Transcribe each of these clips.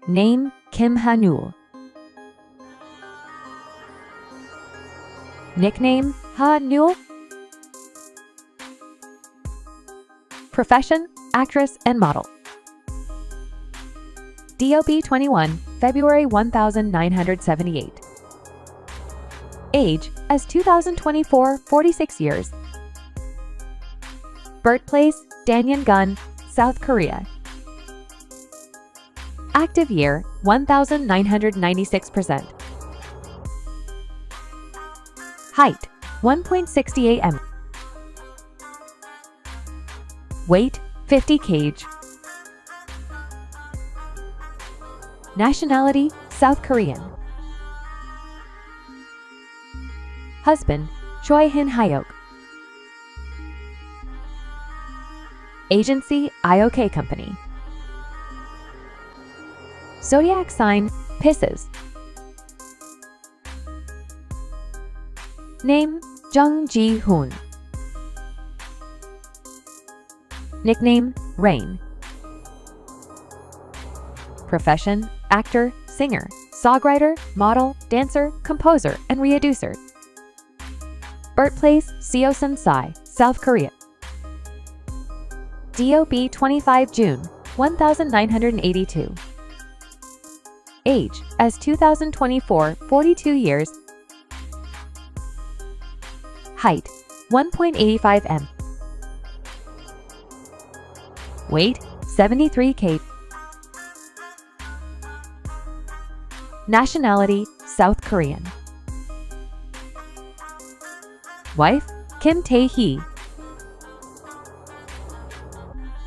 Name Kim Neul. Nickname Neul. Profession actress and model. DOB 21, February 1978. Age as 2024, 46 years. Birthplace Danyeongun, South Korea. Active year 1996%. Height 1.68 m. Weight 50 kg. Nationality South Korean. Husband Choi Hin Hyok. Agency IOK Company. Zodiac sign Pisces. Name Jung Ji Hoon. Nickname Rain. Profession actor, singer, songwriter, model, dancer, composer, and reproducer. Birthplace Seosan-sai, South Korea. DOB 25 June 1982. Age as 2024, 42 years. Height 1.85 m. Weight 73 kg. Nationality South Korean. Wife Kim Tae-hee.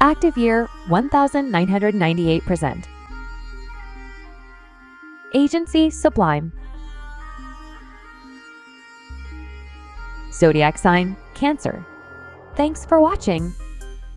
Active year 1998%. Agency Sublime. Zodiac sign Cancer. Thanks for watching.